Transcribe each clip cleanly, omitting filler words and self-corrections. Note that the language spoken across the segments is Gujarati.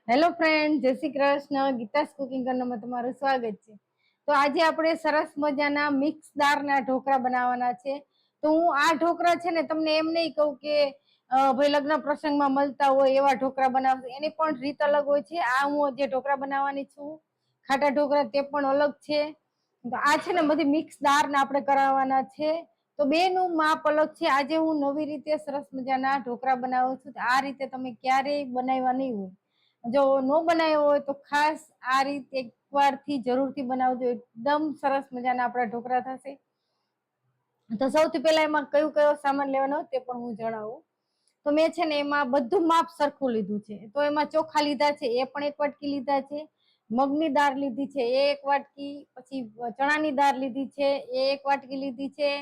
હેલો ફ્રેન્ડ, જય શ્રી કૃષ્ણ. ગીતાસ કુકિંગ કર્નરમાં તમારું સ્વાગત છે. તો આજે આપણે સરસ મજાના મિક્સ દાળના ઢોકળા બનાવવાના છે. તો હું આ ઢોકળા છે ને તમને એમ નહીં કહું કે ભાઈ લગ્ન પ્રસંગમાં મળતા હોય એવા ઢોકળા બનાવશે. એની પણ રીત અલગ હોય છે. આ હું જે ઢોકળા બનાવવાની છું ખાટા ઢોકળા તે પણ અલગ છે. તો આ છે ને બધી મિક્સ દાળના આપણે કરાવવાના છે. તો બેનું માપ અલગ છે. આજે હું નવી રીતે સરસ મજાના ઢોકળા બનાવું છું. આ રીતે તમે ક્યારેય બનાવવા નહીં હોય. જો ન બનાવ્યો હોય તો ખાસ આ રીત એકવારથી જરૂરથી બનાવજો. એકદમ સરસ મજાના આપણા ઢોકળા થશે. તો સૌથી પહેલા એમાં કયો સામાન લેવાનો તે પણ હું જણાવું. તો મેં છે ને એમાં બધું માપ સરખું લીધું છે. તો એમાં ચોખા લીધા છે, એ પણ 1 વાટકી લીધા છે. મગની દાળ લીધી છે, એ 1 વાટકી. પછી ચણાની દાળ લીધી છે, એ 1 વાટકી લીધી છે.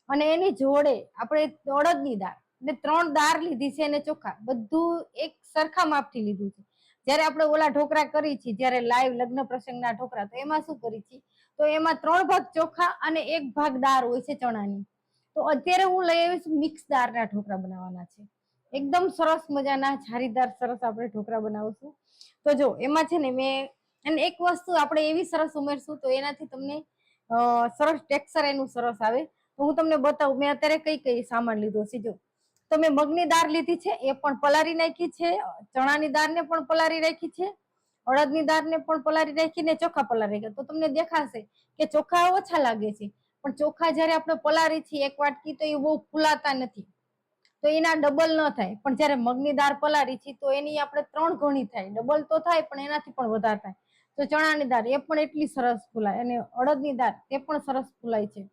અને એની જોડે આપણે અડદની દાળ એટલે 3 દાળ લીધી છે અને ચોખા બધું એક સરખા માપથી લીધું છે. જયારે આપણે ઓલા ઢોકળા કરી છે, જયારે લાઈવ લગ્ન પ્રસંગના ઢોકળા, તો એમાં શું કરી છે, તો એમાં 3 ભાગ ચોખા અને 1 ભાગ દાળ હોય છે ચણાની. તો અત્યારે હું લઈ આવી છું મિક્સ દાળના ઢોકળા બનાવવાના છે. એકદમ સરસ મજાના જારીદાર સરસ આપણે ઢોકળા બનાવશું. તો જો એમાં છે ને મેં અને એક વસ્તુ આપણે એવી સરસ ઉમેરશું તો એનાથી તમને સરસ ટેક્સચર એનું સરસ આવે. તો હું તમને બતાવું મેં અત્યારે કઈ કઈ સામાન લીધો છે. જો તો મેં મગની દાળ લીધી છે, એ પણ પલાળી નાખી છે. ચણાની દાળને પણ પલાળી રાખી છે. અડદની દાળને પણ પલાળી રાખીને ચોખા પલાળી રાખ્યા. તો તમને દેખાશે કે ચોખા ઓછા લાગે છે, પણ ચોખા જયારે આપણે પલાળી છીએ 1 વાટકી તો એ બહુ ફૂલાતા નથી. તો એના ડબલ ન થાય. પણ જયારે મગની દાળ પલાળી છે તો એની આપણે 3 ગણી થાય. ડબલ તો થાય પણ એનાથી પણ વધારે થાય. તો ચણાની દાળ એ પણ એટલી સરસ ફૂલાય અને અડદની દાળ એ પણ સરસ ફૂલાય છે.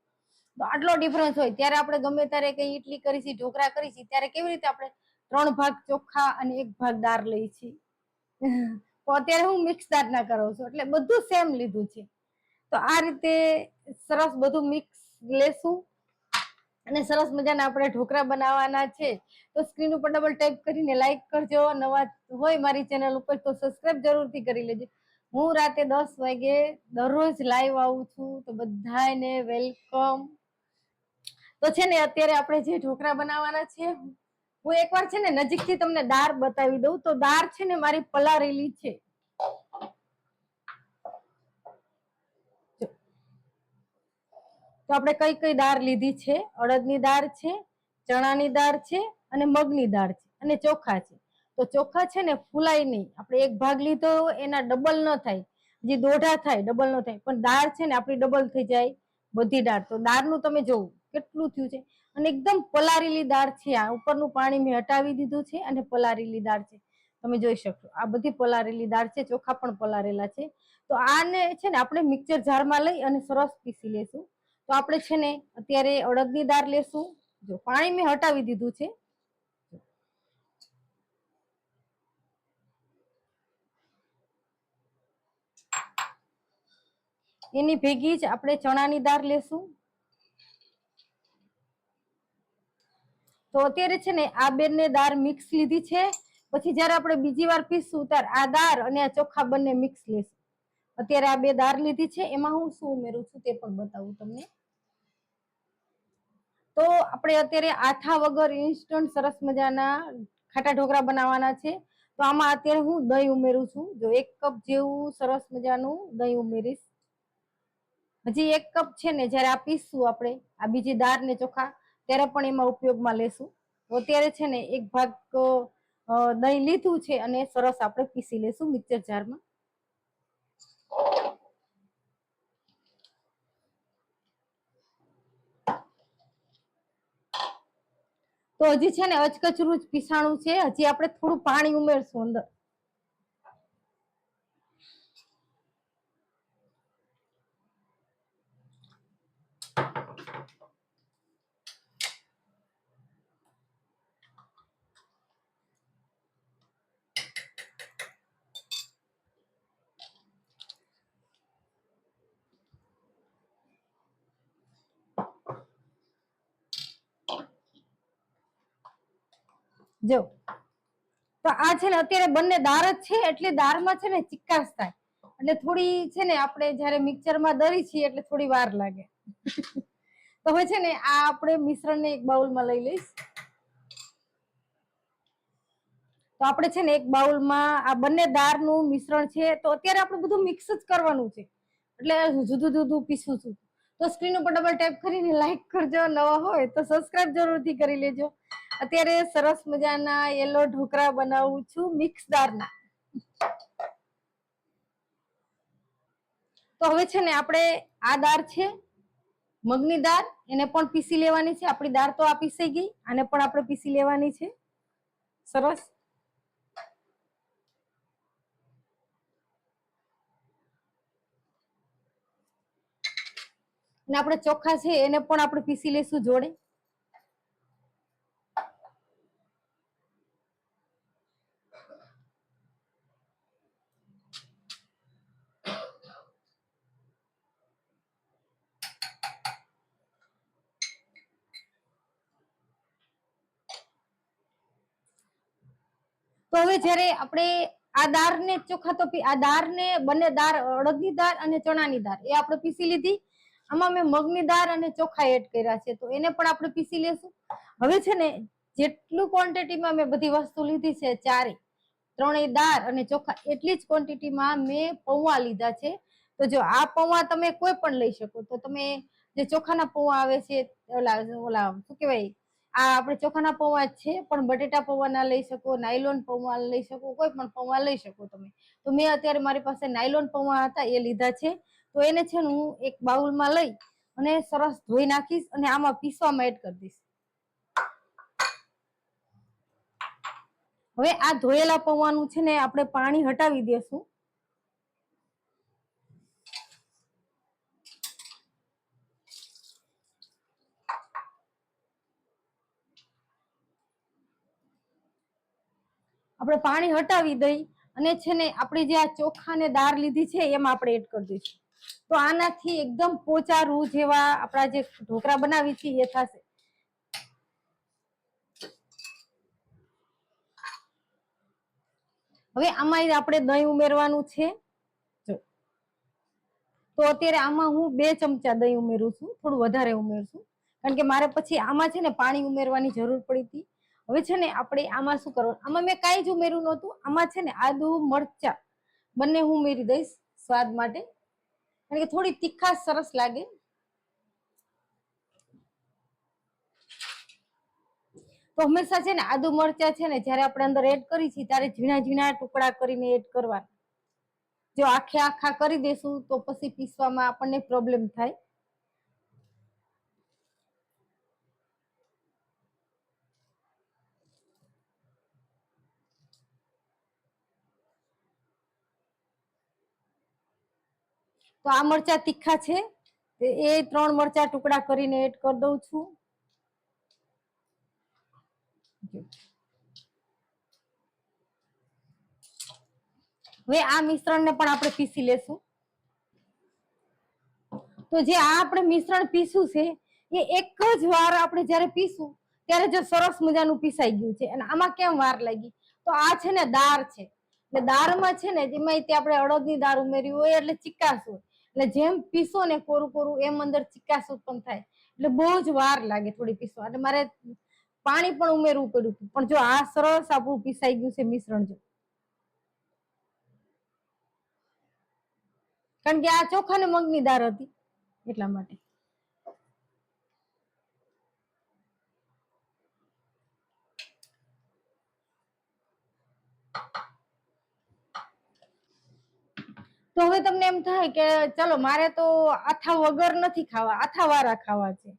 તો આટલો ડિફરન્સ હોય ત્યારે આપણે ગમે ત્યારે કઈ ઇડલી કરી છે, ઢોકળા કરી છે, ત્યારે કેવી રીતે આપણે 3 ભાગ ચોખા અને 1 ભાગ દાળ લઈ છીએ. તો અત્યારે હું મિક્સ દાળના કરાવું છું એટલે બધું સેમ લીધું છે. તો આ રીતે સરસ બધું મિક્સ લેશું અને સરસ મજાના આપણે ઢોકળા બનાવવાના છે. તો સ્ક્રીન ઉપર ડબલ ટાઈપ કરીને લાઈક કરજો. નવા હોય મારી ચેનલ ઉપર તો સબસ્ક્રાઇબ જરૂરથી કરી લેજો. હું રાતે 10 વાગે દરરોજ લાઈવ આવું છું. તો બધાને વેલકમ. તો છે ને અત્યારે આપણે જે ઢોકળા બનાવવાના છે, હું એકવાર છે ને નજીકથી તમને દાળ બતાવી દઉં. તો દાળ છે ને મારી પલાળેલી છે. તો આપણે કઈ કઈ દાળ લીધી છે? અડદની દાળ છે, ચણાની દાળ છે અને મગની દાળ છે અને ચોખા છે. તો ચોખા છે ને ફૂલાય નહીં. આપણે 1 ભાગ લીધો એના ડબલ ન થાય, જે દોઢા થાય ડબલ ન થાય, પણ દાળ છે ને આપણી ડબલ થઈ જાય બધી દાળ. તો દાળનું તમે જોવું કેટલું થયું છે. અને એકદમ પલાળેલી દાળ છે. આ ઉપરનું પાણી મેં હટાવી દીધું છે અને પલાળેલી દાળ છે. તમે જોઈ શકશો આ બધી પલાળેલી દાળ છે. ચોખા પણ પલાળેલા છે. તો આને છે ને આપણે મિક્સર જારમાં લઈ અને સરસ પીસી લેશું. તો આપણે છે ને અત્યારે અડદની દાળ લેશું. જો પાણી મેં હટાવી દીધું છે. એની ભેગી જ આપણે ચણાની દાળ લેશું. તો અત્યારે છે ને આ બંને દાળ મિક્સ લીધી છે. પછી જયારે આપણે બીજી વાર પીસશું ત્યારે આ દાળ અને આ ચોખા બંને મિક્સ લેશું. અત્યારે આ 2 દાળ લીધી છે. એમાં હું શું ઉમેરું છું તે પણ બતાવું તમને. તો આપણે અત્યારે આથા વગર ઇન્સ્ટન્ટ સરસ મજાના ખાટા ઢોકળા બનાવવાના છે. તો આમાં અત્યારે હું દહીં ઉમેરું છું. જો 1 કપ જેવું સરસ મજાનું દહીં ઉમેરીશ. હજી 1 કપ છે ને જયારે આ પીસશું આપણે આ બીજી દાળ ને ચોખા ત્યારે પણ એમાં ઉપયોગમાં લેશું. તો અત્યારે છે ને 1 ભાગ દહીં લીધું છે અને સરસ આપણે પીસી લેશું મિક્સર જારમાં. તો હજી છે ને અચકચરું જ પીસાણું છે. હજી આપણે થોડું પાણી ઉમેરશું અંદર. જો તો આ છે ને અત્યારે બંને દાળ જ છે એટલે દાળમાં છે ને ચિક્કાશ થાય. એટલે થોડી છે ને આપણે જયારે મિક્સરમાં દળી છીએ એટલે થોડી વાર લાગે. તો હવે છે ને આ આપણે મિશ્રણને એક બાઉલમાં લઈ લઈશ. તો આપણે છે ને એક બાઉલમાં આ બંને દાળનું મિશ્રણ છે, તો અત્યારે આપણે બધું મિક્સ જ કરવાનું છે, એટલે જુદું જુદું પીસું છું. તો સ્ક્રીન ઉપર ડબલ ટેપ કરીને લાઈક કરજો, નવા હોય તો સબસ્ક્રાઇબ જરૂરથી કરી લેજો. અત્યારે સરસ મજાના યલો ઢોકળા બનાવું છું મિક્સ દાળના. તો હવે છે ને આપણે આ દાળ છે મગની દાળ, એને પણ પીસી લેવાની છે. આપણી દાળ તો આ પીસાઈ ગઈ, આને પણ આપણે પીસી લેવાની છે સરસ. અને આપણે ચોખા છે એને પણ આપણે પીસી લેશું જોડે. તો હવે જ્યારે આપણે આ દાળને ચોખા તો આ દાળને બંને દાળ, અડદની દાળ અને ચણાની દાળ એ આપણે પીસી લીધી. આમાં મેં મગની દાળ અને ચોખા એડ કર્યા છે, તો એને પણ આપણે પીસી લેશું. હવે છે ને જેટલું ક્વોન્ટિટીમાં મેં બધી વસ્તુ લીધી છે, ત્રણેય દાળ અને ચોખા, એટલી જ ક્વોન્ટિટીમાં મેં પૌવા લીધા છે. તો જો આ પૌવા તમે કોઈ પણ લઈ શકો. તો તમે જે ચોખાના પૌવા આવે છે, ઓલા શું કહેવાય, આ આપણે ચોખાના પૌવા જ છે, પણ બટેટા પૌવા ના લઈ શકો, નાયલોન પૌવા લઈ શકો, કોઈ પણ પૌવા લઈ શકો તમે. તો મેં અત્યારે મારી પાસે નાયલોન પૌવા હતા એ લીધા છે. તો એને છે ને હું એક બાઉલમાં લઈ અને સરસ ધોઈ નાખીશ અને આમાં પીસવામાં એડ કરી દઈશ. હવે આ ધોયેલા પૌવાનું છે ને આપણે પાણી હટાવી દેશું. આપણે પાણી હટાવી દઈ અને છે ને આપણે જે આ ચોખા ને દાળ લીધી છે એમાં આપણે એડ કરી દઈશું. તો આનાથી એકદમ પોચા રૂ જેવા આપણા જે ઢોકળા બનાવી છે એ થશે. હવે આમાં આપણે દહીં ઉમેરવાનું છે. તો અત્યારે આમાં હું 2 ચમચા દહીં ઉમેરું છું, થોડું વધારે ઉમેરશું, કારણ કે મારે પછી આમાં છે ને પાણી ઉમેરવાની જરૂર પડી હતી. હવે છે ને આપણે આમાં શું કરવાનું, આમાં મેં કાંઈ જ ઉમેર્યું નહોતું. આમાં છે ને આદુ મરચા બંને હું ઉમેરી દઈશ સ્વાદ માટે, કારણ કે થોડી તીખાશ સરસ લાગે. તો હંમેશા છે ને આદુ મરચા છે ને જ્યારે આપણે અંદર એડ કરી છીએ ત્યારે ઝીણા ઝીણા ટુકડા કરીને એડ કરવા. જો આખે આખા કરી દેશું તો પછી પીસવામાં આપણને પ્રોબ્લેમ થાય. તો આ મરચા તીખા છે, એ 3 મરચા ટુકડા કરીને એડ કરી દઉં છું. હવે આ મિશ્રણને પણ આપણે પીસી લેશું. તો જે આ આપણે મિશ્રણ પીસું છે એ એક જ વાર આપણે જ્યારે પીસું ત્યારે જો સરસ મજાનું પીસાઈ ગયું છે. અને આમાં કેમ વાર લાગી, તો આ છે ને દાળ છે, એટલે દાળમાં છે ને જેમાં આપણે અડદની દાળ ઉમેરી હોય એટલે ચીકાશ હોય, એટલે જેમ પીસો ને કોરું કોરું એમ અંદર ચીકાશ ઉત્પન્ન થાય, એટલે બહુ જ વાર લાગે થોડી પીસવા. એટલે મારે પાણી પણ ઉમેરવું પડ્યું હતું. પણ જો આ સરસ આપણું પીસાઈ ગયું છે મિશ્રણ, જો કારણ કે આ ચોખા ને મગની દાળ હતી એટલા માટે. તો હવે તમને એમ થાય કે ચલો મારે તો આથા વગર નથી ખાવા, આથા વાળા ખાવા છે.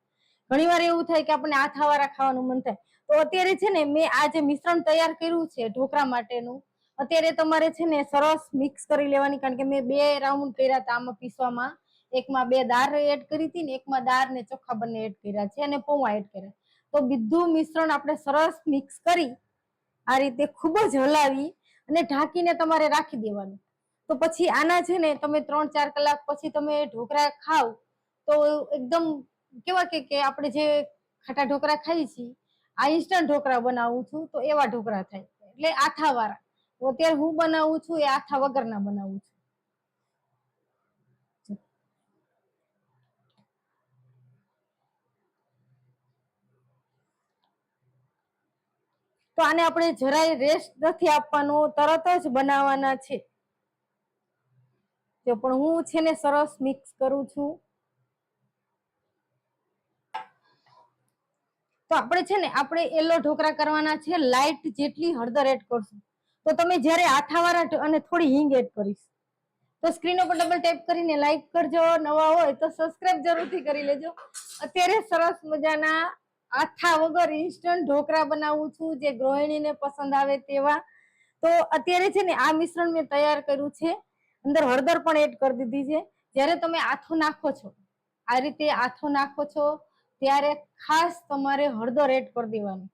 ઘણી વાર એવું થાય કે આપણને આથા વાળા ખાવાનું મન થાય. તો અત્યારે છે ને મેં આ જે મિશ્રણ તૈયાર કર્યું છે ઢોકળા માટેનું, અત્યારે તમારે છે ને સરસ મિક્સ કરી લેવાની, કારણ કે મેં 2 રાઉન્ડ કર્યા હતા આમાં પીસવામાં. એકમાં 2 દાળ એડ કરી હતી ને એકમાં દાળ ને ચોખા બંને એડ કર્યા છે અને પૌવા એડ કર્યા. તો બધું મિશ્રણ આપણે સરસ મિક્સ કરી આ રીતે ખૂબ જ હલાવી અને ઢાંકીને તમારે રાખી દેવાનું. તો પછી આના છે ને તમે 3-4 કલાક પછી તમે ઢોકળા ખાવ તો એકદમ કેવા કે આપણે જે ખાટા ઢોકળા ખાઈએ છીએ, આ ઇન્સ્ટન્ટ ઢોકળા બનાવું છું તો એવા ઢોકળા થાય, એટલે આથા વાળા. તો અત્યારે હું બનાવું છું એ આથા વગરના બનાવું છું. તો આને આપણે જરાય રેસ્ટ નથી આપવાનો, તરત જ બનાવવાના છે. જો પણ હું છે ને સરસ મિક્સ કરું છું. તો આપણે છે ને આપણે યલો ઢોકળા કરવાના છે, લાઈટ જેટલી હળદર એડ કરશું. તો તમે જ્યારે આથાવાળા અને થોડી હિંગ એડ કરીશ. તો સ્ક્રીન ઉપર ડબલ ટેપ કરીને લાઈક કરજો, નવા હોય તો સબસ્ક્રાઇબ જરૂરથી કરી લેજો. અત્યારે સરસ મજાના આથા વગર ઇન્સ્ટન્ટ ઢોકળા બનાવું છું, જે ગૃહિણીને પસંદ આવે તેવા. તો અત્યારે છે ને આ મિશ્રણ મેં તૈયાર કર્યું છે, અંદર હળદર પણ એડ કરી દીધી છે. જ્યારે તમે આથો નાખો છો, આ રીતે આથો નાખો છો ત્યારે ખાસ તમારે હળદર એડ કરી દેવાની.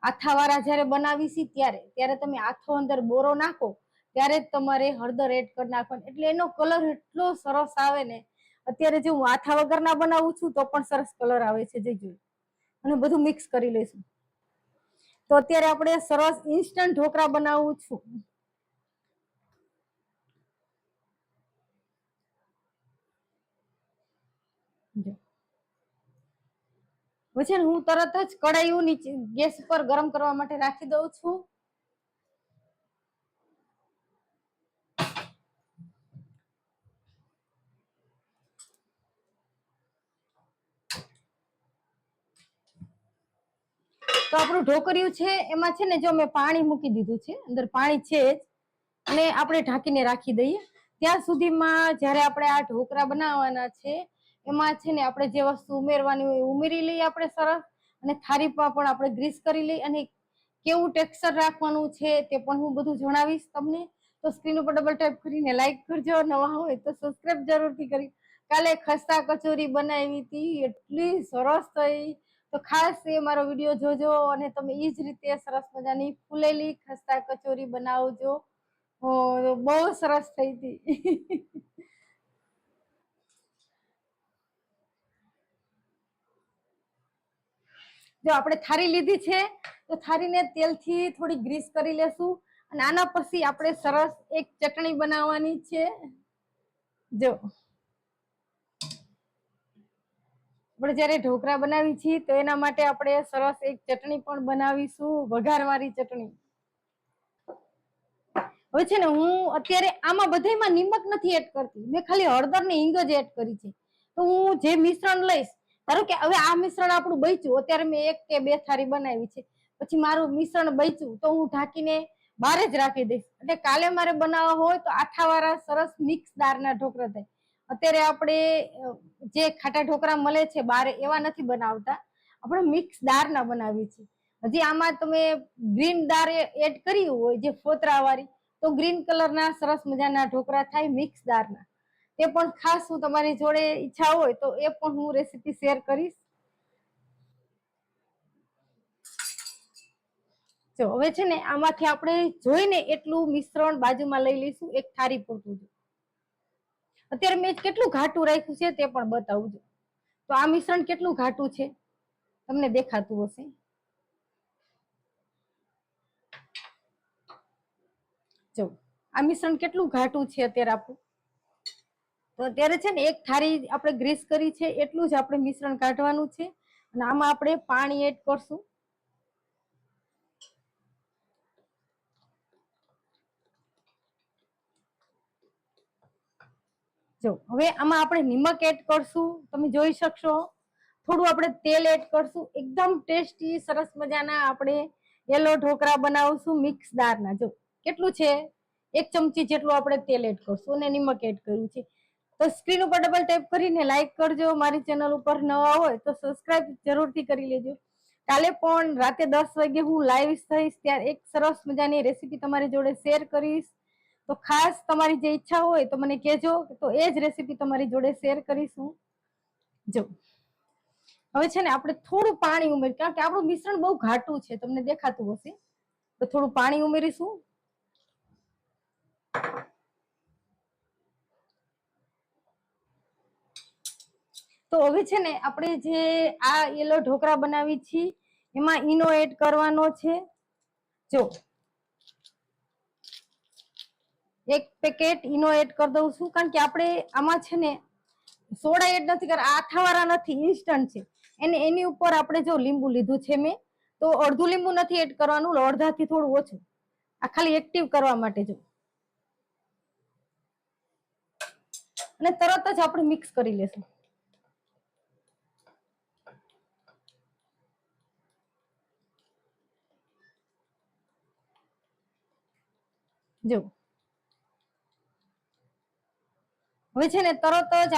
આથાવાળા જ્યારે બનાવીશી ત્યારે તમે આથો અંદર બોરો નાખો ત્યારે જ તમારે હળદર એડ કરી નાખવાની, એટલે એનો કલર એટલો સરસ આવે ને. અત્યારે જે હું આથા વગરના બનાવું છું તો પણ સરસ કલર આવે છે, જે જોઈ. અને બધું મિક્સ કરી લઈશું. તો અત્યારે આપણે સરસ ઇન્સ્ટન્ટ ઢોકળા બનાવું છું. પછી હું તરત જ કઢાઈ નીચે ગેસ પર ગરમ કરવા માટે રાખી દઉં છું. તો આપણું ઢોકળિયું છે એમાં છે ને જો મેં પાણી મૂકી દીધું છે, અંદર પાણી છે જ, અને આપણે ઢાંકીને રાખી દઈએ. ત્યાં સુધીમાં જ્યારે આપણે આ ઢોકળા બનાવવાના છે એમાં છે ને આપણે જે વસ્તુ ઉમેરવાની હોય ઉમેરી લઈએ આપણે સરસ. અને થાળીમાં પણ આપણે ગ્રીસ કરી લઈએ, અને કેવું ટેક્સચર રાખવાનું છે તે પણ હું બધું જણાવીશ તમને. તો સ્ક્રીન ઉપર ડબલ ટેપ કરીને લાઈક કરજો, નવા હોય તો સબસ્ક્રાઇબ જરૂરથી કરી. કાલે ખસ્તા કચોરી બનાવી હતી, એટલી સરસ થઈ. તો ખાસ એ મારો વિડીયો જોજો અને તમે એ જ રીતે સરસ મજાની ફૂલેલી ખસ્તા કચોરી બનાવજો. બહુ સરસ થઈ હતી. જો આપણે થાળી લીધી છે તો થાળીને તેલથી થોડી ગ્રીસ કરી લેશું, અને આના પછી આપણે સરસ એક ચટણી બનાવવાની છે. જો આપણે જ્યારે ઢોકળા બનાવી છીએ તો એના માટે આપણે સરસ એક ચટણી પણ બનાવીશું, વઘારવાળી ચટણી. હવે છે ને હું અત્યારે આમાં બધામાં નિમક નથી એડ કરતી, મેં ખાલી હળદર ને હિંગ જ એડ કરી છે. તો હું જે મિશ્રણ લઈશ, ધારો કે હવે આ મિશ્રણ આપણું બચ્યું, અત્યારે મેં 1 કે 2 થાળી બનાવી છે, પછી મારું મિશ્રણ બચ્યું તો હું ઢાંકીને બહાર જ રાખી દઈશ. એટલે કાલે મારે બનાવવા હોય તો આથાવાળા સરસ મિક્સ દાળના ઢોકળા થાય. અત્યારે આપણે જે ખાટા ઢોકળા મળે છે બારે એવા નથી બનાવતા, આપણે મિક્સ દાળના બનાવીએ છીએ. હજી આમાં તમે ગ્રીન દાળ એડ કરી હોય, જે ફોતરા વાળી, તો ગ્રીન કલરના સરસ મજાના ઢોકળા થાય મિક્સ દાળના. તે પણ ખાસ હું તમારી જોડે ઈચ્છા હોય તો એ પણ હું રેસીપી શેર કરીશ. જો હવે છે ને આમાંથી આપણે જોઈને એટલું મિશ્રણ બાજુમાં લઈ લઈશું, એક થાળી પૂરતું. અત્યારે મેં કેટલું ઘાટું રાખ્યું છે તે પણ બતાવું છું. તો આ મિશ્રણ કેટલું ઘાટું છે તમને દેખાતું હશે. જો આ મિશ્રણ કેટલું ઘાટું છે અત્યારે આપણું. તો અત્યારે છે ને એક થાળી આપણે ગ્રીસ કરી છે એટલું જ આપણે મિશ્રણ કાઢવાનું છે, અને આમાં આપણે પાણી એડ કરશું. જો હવે આમાં આપણે નિમક એડ કરશું, તમે જોઈ શકશો. થોડું આપણે તેલ એડ કરશું, એકદમ ટેસ્ટી સરસ મજાના આપણે યલો ઢોકળા બનાવશું મિક્સ દાળના. જો કેટલું છે, 1 ચમચી જેટલું આપણે તેલ એડ કરશું અને નિમક એડ કર્યું છે. તો સ્ક્રીન ઉપર ડબલ ટેપ કરીને લાઈક કરજો, મારી ચેનલ ઉપર નવા હોય તો સબસ્ક્રાઇબ જરૂરથી કરી લેજો. કાલે પણ રાતે 10 વાગે હું લાઈવ થઈશ, ત્યારે એક સરસ મજાની રેસીપી તમારી જોડે શેર કરીશ. તો ખાસ તમારી જે ઈચ્છા હોય તો મને કહેજો, તો એ જ રેસીપી તમારી જોડે શેર કરીશું. જો હવે છે ને આપણે થોડું પાણી ઉમેરી, કારણ કે આપણું મિશ્રણ બહુ ઘાટું છે, તમને દેખાતું હશે. તો થોડું પાણી ઉમેરીશું. તો હવે છે ને આપણે જે આ યલો ઢોકળા બનાવી છીએ એમાં ઈનો એડ કરવાનો છે. જો 1 પેકેટ ઈનો એડ કરી દઉં છું, કારણ કે આપણે આમાં છે ને સોડા એડ નથી કરતા, આથાવાળા નથી, ઇન્સ્ટન્ટ છે. એની ઉપર આપણે જો લીંબુ લીધું છે મેં, તો અડધું લીંબુ નથી એડ કરવાનું, અડધાથી થોડું ઓછું, આ ખાલી એક્ટિવ કરવા માટે જો. અને તરત જ આપણે મિક્સ કરી લેશું. જો હવે છે ને તરત જ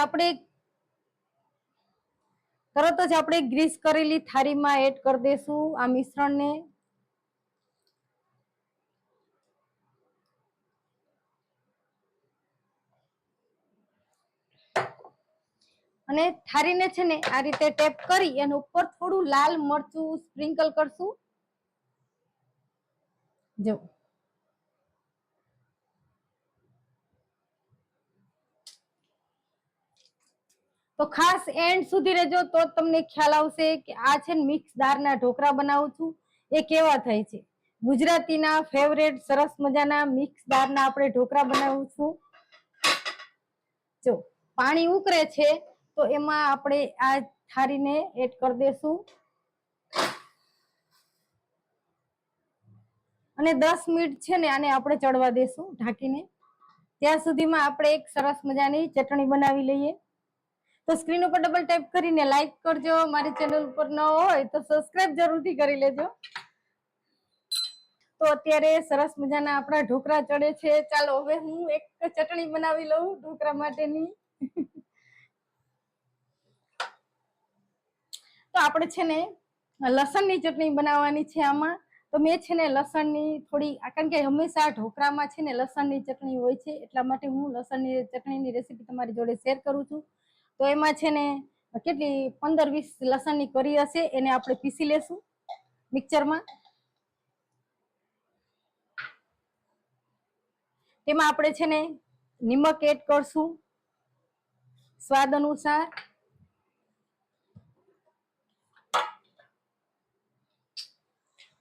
આપણે ગ્રીસ કરેલી થાળીમાં એડ કરી દેશું આ મિશ્રણને. અને થાળીને છે ને આ રીતે ટેપ કરી અને ઉપર થોડું લાલ મરચું સ્પ્રિંકલ કરશું. જો તો ખાસ એન્ડ સુધી રહેજો તો તમને ખ્યાલ આવશે કે આ છે ને મિક્સ દાળના ઢોકળા બનાવું છું એ કેવા થાય છે. ગુજરાતીના ફેવરેટ સરસ મજાના મિક્સ દાળના આપણે ઢોકળા બનાવું છું. જો પાણી ઉકળે છે તો એમાં આપણે આ થાળીને એડ કરી દેશું અને 10 મિનિટ છે ને આને આપણે ચડવા દેશું ઢાંકીને. ત્યાં સુધીમાં આપણે એક સરસ મજાની ચટણી બનાવી લઈએ. તો સ્ક્રીન ઉપર ડબલ ટેપ કરીને લાઈક કરજો, મારી ચેનલ ઉપર ન હોય તો સબસ્ક્રાઇબ જરૂરથી કરી લેજો. તો અત્યારે સરસ મજાના આપણા ઢોકળા ચડે છે. ચાલો હવે હું એક ચટણી બનાવી લઉં ઢોકળા માટેની. તો આપણે છે ને લસણની ચટણી બનાવવાની છે આમાં. તો મેં છે ને લસણની થોડી, કારણ કે હંમેશા ઢોકળામાં છે ને લસણની ચટણી હોય છે, એટલા માટે હું લસણની ચટણીની રેસીપી તમારી જોડે શેર કરું છું. તો એમાં છે ને કેટલી 15-20 લસણની કરી હશે, એને આપણે પીસી લેશું મિક્સરમાં. તેમાં આપણે છે ને નિમક એડ કરશું સ્વાદ અનુસાર.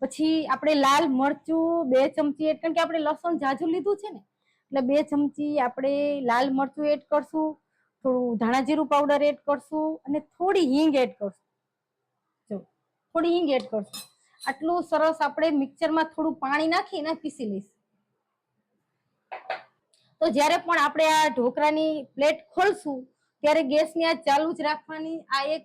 પછી આપણે લાલ મરચું 2 ચમચી એડ, કારણ કે આપણે લસણ જાજુ લીધું છે ને એટલે 2 ચમચી આપણે લાલ મરચું એડ કરશું. થોડું ધાણા જીરું પાવડર એડ કરશું અને થોડી હિંગ એડ કરશું. જો થોડી હિંગ એડ કરશું. આટલું સરસ આપણે મિક્સરમાં થોડું પાણી નાખીને પીસી લઈશું. તો જ્યારે પણ આપણે આ ઢોકળાની પ્લેટ ખોલશું ત્યારે ગેસની આંચ ચાલુ જ રાખવાની. આ એક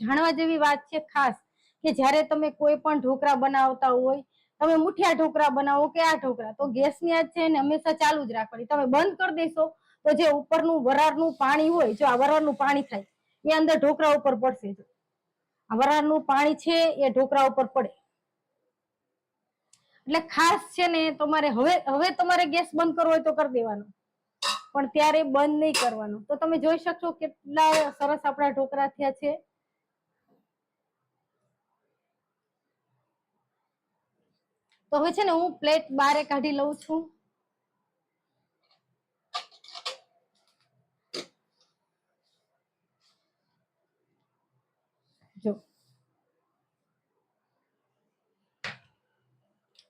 જાણવા જેવી વાત છે ખાસ, કે જ્યારે તમે કોઈ પણ ઢોકળા બનાવતા હોય, તમે મુઠિયા ઢોકળા બનાવો કે આ ઢોકળા, તો ગેસની આંચ છે ને હંમેશા ચાલુ જ રાખવાની. તમે બંધ કરી દેશો તો જે ઉપરનું વરાળનું પાણી હોય, જો આ વરાળનું પાણી થાય એ અંદર ઢોકળા ઉપર પડશે. જો આ વરાળનું પાણી છે એ ઢોકળા ઉપર પડે. એટલે ખાસ છે ને તમારે હવે તમારે ગેસ બંધ કરવો હોય તો કરી દેવાનો, પણ ત્યારે બંધ નહીં કરવાનું. તો તમે જોઈ શકશો કેટલા સરસ આપણા ઢોકળા થયા છે. તો હવે છે ને હું પ્લેટ બારે કાઢી લઉં છું. જો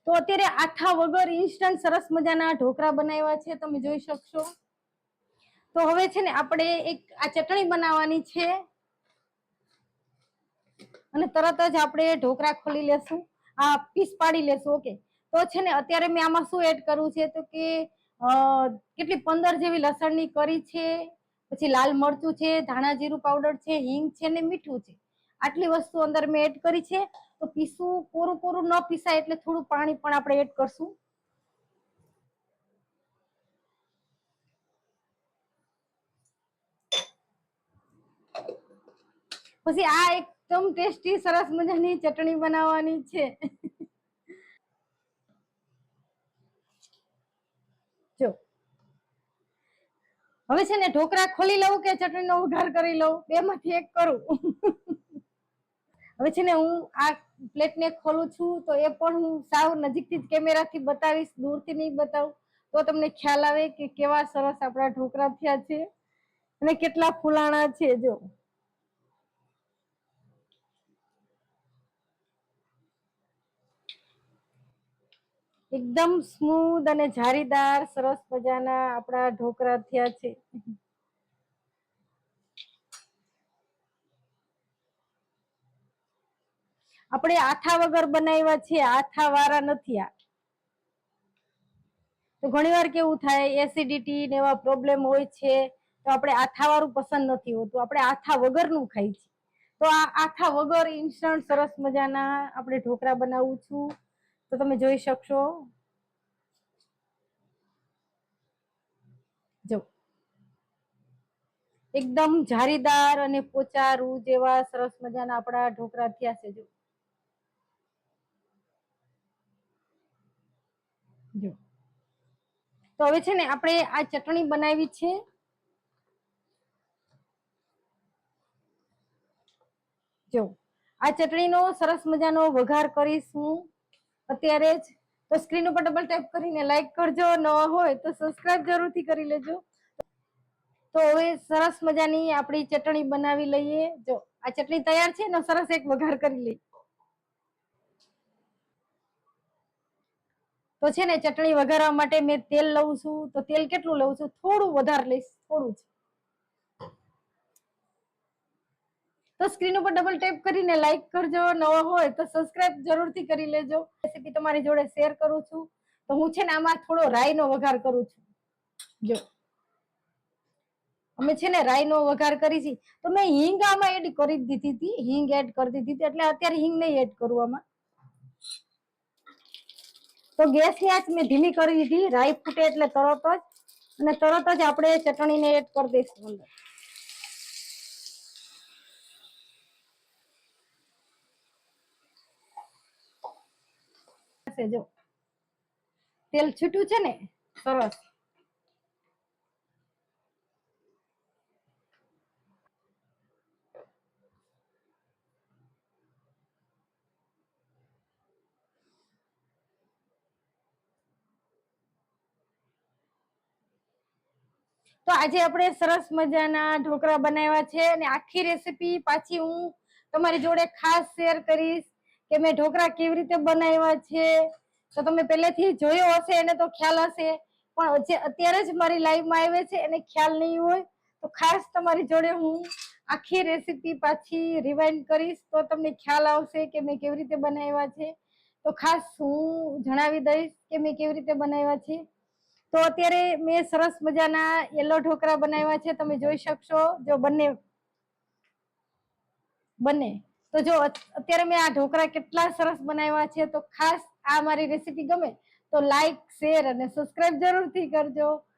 તો અત્યારે આથા વગર ઇન્સ્ટન્ટ સરસ મજાના ઢોકળા બનાવ્યા છે, તમે જોઈ શકશો. તો હવે છે ને આપણે એક આ ચટણી બનાવવાની છે અને તરત જ આપણે ઢોકળા ખોલી લેશું, આ પીસ પાડી લેશું. ઓકે, તો છે ને અત્યારે મેં આમાં શું એડ કરવું છે, તો કે કેટલી 15 જેવી લસણની કરી છે, પછી લાલ મરચું છે, ધાણા જીરું પાવડર છે, હિંગ છે ને મીઠું છે. આટલી વસ્તુ અંદર મેં એડ કરી છે. તો પીસું કોરું કોરું ન પીસાય એટલે થોડું પાણી પણ આપણે એડ કરશું. પછી આ એકદમ ટેસ્ટી સરસ મજાની ચટણી બનાવવાની છે. જો હવે છે ને ઢોકળા ખોલી લઉં કે ચટણીનો વઘાર કરી લઉં, બેમાંથી એક કરું. હવે છે ને હું આ પ્લેટને ખોલું છું, તો એ પણ હું સાવ નજીકથી જ કેમેરાથી બતાવીશ, દૂરથી નહીં બતાવું, તો તમને ખ્યાલ આવે કે કેવા સરસ આપણા ઢોકળા થયા છે અને કેટલા ફૂલાણા છે. જો એકદમ સ્મૂધ અને જારીદાર સરસ મજાના આપણા ઢોકળા થયા છે. આપણે આથા વગર બનાવ્યા છે, આથા વાળા નથી આ. તો ઘણીવાર કેવું થાય, એસિડિટી ને એવા પ્રોબ્લેમ હોય છે, તો આપણે આથા વાળું પસંદ નથી હોતું, આપણે આથા વગરનું ખાઈ છીએ. તો આ આથા વગર ઇન્સ્ટન્ટ સરસ મજાના આપણે ઢોકળા બનાવું છું. તો તમે જોઈ શકશો. જો એકદમ જારીદાર અને પોચા રૂ જેવા સરસ મજાના આપણા ઢોકળા થયા છે. જો તો હવે છે ને આપણે આ ચટણી બનાવી છે. જો આ ચટણીનો સરસ મજાનો વઘાર કરીશ હું અત્યારે જ. તો સ્ક્રીન ઉપર ડબલ ટેપ કરીને લાઈક કરજો, નવા હોય તો સબસ્ક્રાઇબ જરૂરથી કરી લેજો. તો હવે સરસ મજાની આપણી ચટણી બનાવી લઈએ. જો આ ચટણી તૈયાર છે ને, સરસ એક વઘાર કરી લઈએ. તો છે ને ચટણી વઘારવા માટે મેં તેલ લઉં છું. તો તેલ કેટલું લઉં છું? થોડું વધારે લઈશ, થોડું જ. તો સ્ક્રીન ઉપર ડબલ ટેપ કરીને લાઈક કરજો, નવા હોય તો સબસ્ક્રાઇબ જરૂરથી કરી લેજો. રેસીપી તમારી જોડે શેર કરું છું. તો હું છે ને આમાં થોડો રાઈનો વઘાર કરું છું. જો અમે છે ને રાઈનો વઘાર કરી છે. તો મેં હિંગ આમાં એડ કરી દીધી હતી, હિંગ એડ કરી દીધી હતી, એટલે અત્યારે હિંગ નહીં એડ કરું આમાં. તો ગેસની આંચ મેં ધીમી કરી દીધી. રાઈ ફૂટે એટલે તરત જ આપણે ચટણીને એડ કરી દઈશું અંદર. જો તેલ છૂટું છે ને, સરસ. તો આજે આપણે સરસ મજાના ઢોકળા બનાવ્યા છે, અને આખી રેસીપી પાછી હું તમારી જોડે ખાસ શેર કરીશ કે મેં ઢોકળા કેવી રીતે બનાવ્યા છે. તો તમે પહેલેથી જોયો હશે એને તો ખ્યાલ હશે, પણ જે અત્યારે જ મારી લાઈવમાં આવે છે એને ખ્યાલ નહીં હોય. તો ખાસ તમારી જોડે હું આખી રેસીપી પાછી રિવાઇન્ડ કરીશ, તો તમને ખ્યાલ આવશે કે મેં કેવી રીતે બનાવ્યા છે. તો ખાસ હું જણાવી દઈશ કે મેં કેવી રીતે બનાવ્યા છે. તો અત્યારે મેં સરસ મજાના યલો ઢોકળા બનાવ્યા છે, તમે જોઈ શકશો. જો બંને તો જો અત્યારે મેં આ ઢોકળા કેટલા સરસ બનાવ્યા છે. તો ખાસ આ મારી રેસીપી ગમે તો લાઈક, શેર અને સબસ્ક્રાઇબ જરૂરથી કરજો.